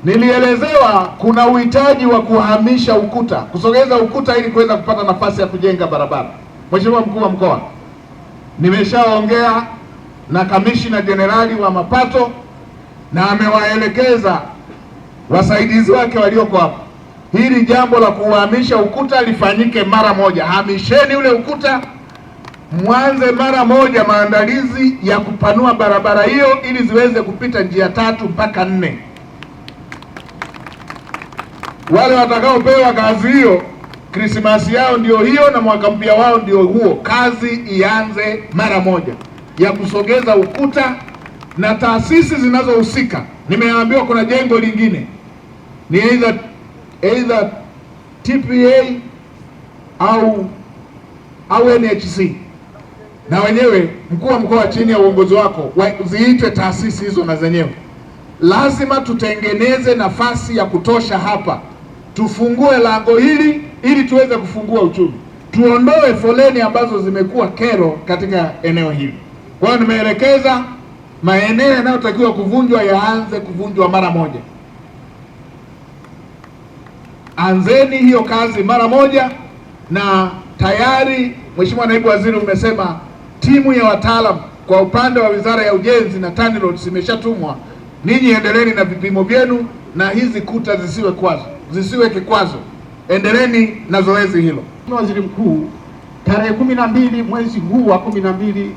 Nilielezewa kuna uhitaji wa kuhamisha ukuta, kusogeza ukuta ili kuweza kupata nafasi ya kujenga barabara. Mheshimiwa Mkuu wa Mkoa, nimeshaongea na Kamishna Jenerali wa Mapato na amewaelekeza wasaidizi wake walioko hapa, hili jambo la kuhamisha ukuta lifanyike mara moja. Hamisheni ule ukuta, mwanze mara moja maandalizi ya kupanua barabara hiyo ili ziweze kupita njia 3 mpaka 4. Wale watakaopewa kazi hiyo, Krismasi yao ndio hiyo na mwaka mpya wao ndio huo. Kazi ianze mara moja ya kusogeza ukuta, na taasisi zinazohusika, nimeambiwa kuna jengo lingine ni either TPA au NHC, na wenyewe Mkuu wa Mkoa chini ya uongozi wako ziitwe taasisi hizo, na zenyewe lazima tutengeneze nafasi ya kutosha hapa, tufungue lango hili ili tuweze kufungua uchumi, tuondoe foleni ambazo zimekuwa kero katika eneo hili. Kwa hiyo nimeelekeza maeneo yanayotakiwa kuvunjwa yaanze kuvunjwa mara moja. Anzeni hiyo kazi mara moja, na tayari Mheshimiwa Naibu Waziri umesema timu ya wataalamu kwa upande wa Wizara ya Ujenzi na TANROADS imeshatumwa. Ninyi endeleeni na vipimo vyenu na hizi kuta zisiwe kikwazo. Endeleeni na zoezi hilo. Waziri Mkuu, tarehe 12 mwezi huu wa 12,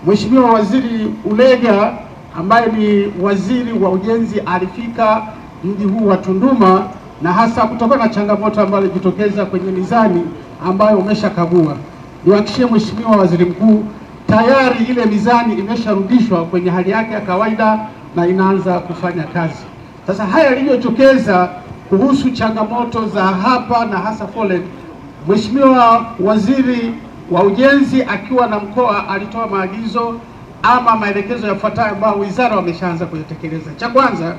Mheshimiwa Waziri Ulega ambaye ni Waziri wa Ujenzi alifika mji huu wa Tunduma, na hasa kutokana na changamoto ambayo ilijitokeza kwenye mizani ambayo umeshakagua. Niwahakikishie Mheshimiwa Waziri Mkuu, tayari ile mizani imesharudishwa kwenye hali yake ya kawaida na inaanza kufanya kazi. Sasa haya yaliyotokeza kuhusu changamoto za hapa na hasa foleni, Mheshimiwa Waziri wa Ujenzi akiwa na mkoa alitoa maagizo ama maelekezo yafuatayo ambayo wizara wameshaanza kuyatekeleza. Cha kwanza,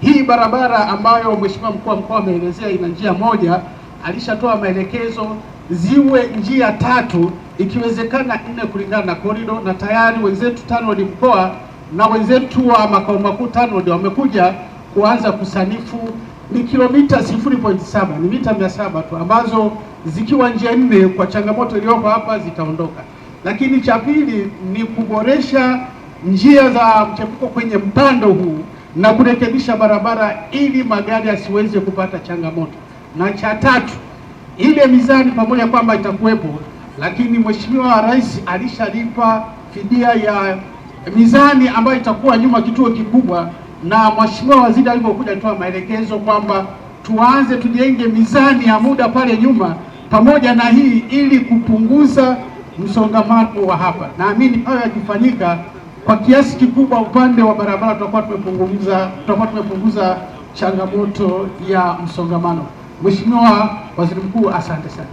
hii barabara ambayo Mheshimiwa Mkuu wa Mkoa ameelezea ina njia moja, alishatoa maelekezo ziwe njia 3, ikiwezekana 4 kulingana na korido, na tayari wenzetu TANROADS mkoa na wenzetu wa makao makuu TANROADS wamekuja kuanza kusanifu. Ni kilomita 0.7, ni mita 700 tu, ambazo zikiwa njia 4 kwa changamoto iliyopo hapa zitaondoka. Lakini cha pili ni kuboresha njia za mchepuko kwenye mpando huu na kurekebisha barabara ili magari yasiweze kupata changamoto. Na cha tatu, ile mizani pamoja kwamba itakuwepo, lakini Mheshimiwa Rais alishalipa fidia ya mizani ambayo itakuwa nyuma kituo kikubwa, na Mheshimiwa Waziri alipokuja alitoa maelekezo kwamba tuanze tujenge mizani ya muda pale nyuma pamoja na hii ili kupunguza msongamano wa hapa. Naamini hayo yakifanyika kwa kiasi kikubwa upande wa barabara tutakuwa tumepunguza changamoto ya msongamano. Mheshimiwa Waziri Mkuu, asante sana.